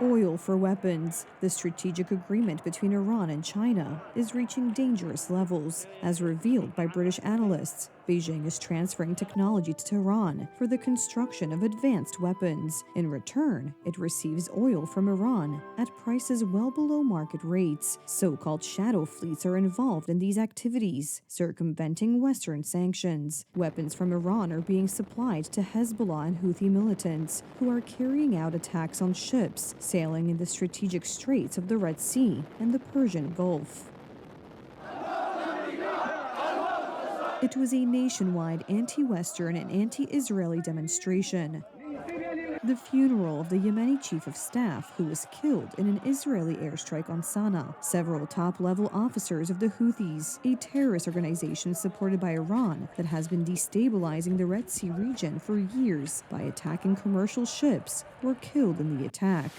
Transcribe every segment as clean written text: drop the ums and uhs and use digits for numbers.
Oil for weapons. The strategic agreement between Iran and China is reaching dangerous levels, as revealed by British analysts. Beijing is transferring technology to Tehran for the construction of advanced weapons. In return, it receives oil from Iran at prices well below market rates. So-called shadow fleets are involved in these activities, circumventing Western sanctions. Weapons from Iran are being supplied to Hezbollah and Houthi militants, who are carrying out attacks on ships sailing in the strategic straits of the Red Sea and the Persian Gulf. It was a nationwide anti-Western and anti-Israeli demonstration. The funeral of the Yemeni chief of staff, who was killed in an Israeli airstrike on Sana'a. Several top-level officers of the Houthis, a terrorist organization supported by Iran that has been destabilizing the Red Sea region for years by attacking commercial ships, were killed in the attack.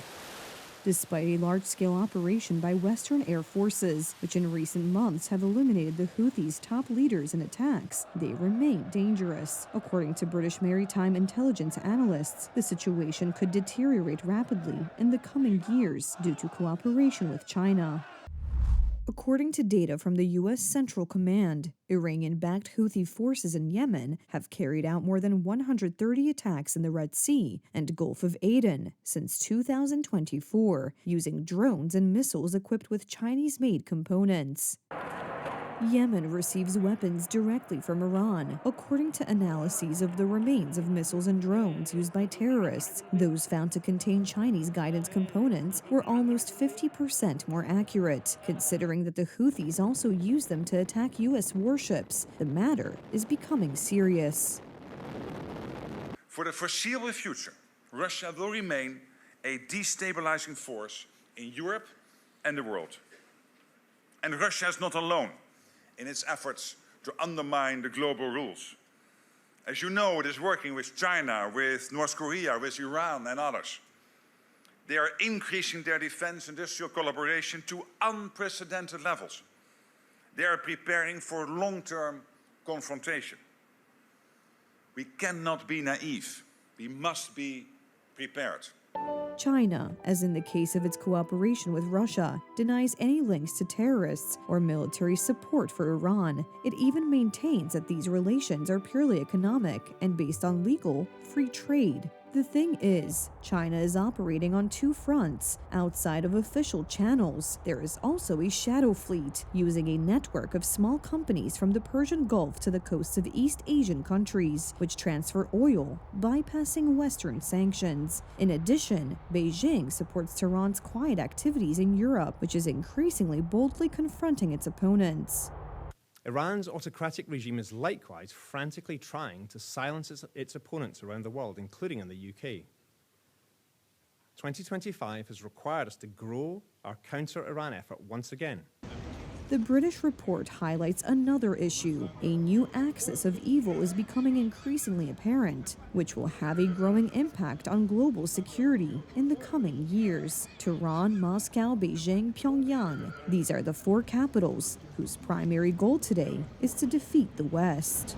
Despite a large-scale operation by Western air forces, which in recent months have eliminated the Houthis' top leaders in attacks, they remain dangerous. According to British maritime intelligence analysts, the situation could deteriorate rapidly in the coming years due to cooperation with China. According to data from the U.S. Central Command, Iranian-backed Houthi forces in Yemen have carried out more than 130 attacks in the Red Sea and Gulf of Aden since 2024, using drones and missiles equipped with Chinese-made components. Yemen receives weapons directly from Iran, according to analyses of the remains of missiles and drones used by terrorists. Those found to contain Chinese guidance components were almost 50% more accurate, considering that the Houthis also use them to attack U.S. warships. The matter is becoming serious. For the foreseeable future, Russia will remain a destabilizing force in Europe and the world. And Russia is not alone in its efforts to undermine the global rules. As you know, it is working with China, with North Korea, with Iran and others. They are increasing their defense industrial collaboration to unprecedented levels. They are preparing for long-term confrontation. We cannot be naive. We must be prepared. China, as in the case of its cooperation with Russia, denies any links to terrorists or military support for Iran. It even maintains that these relations are purely economic and based on legal, free trade. The thing is, China is operating on two fronts. Outside of official channels, there is also a shadow fleet, using a network of small companies from the Persian Gulf to the coasts of East Asian countries, which transfer oil, bypassing Western sanctions. In addition, Beijing supports Tehran's quiet activities in Europe, which is increasingly boldly confronting its opponents. Iran's autocratic regime is likewise frantically trying to silence its opponents around the world, including in the UK. 2025 has required us to grow our counter-Iran effort once again. The British report highlights another issue. A new axis of evil is becoming increasingly apparent, which will have a growing impact on global security in the coming years. Tehran, Moscow, Beijing, Pyongyang. These are the four capitals whose primary goal today is to defeat the West.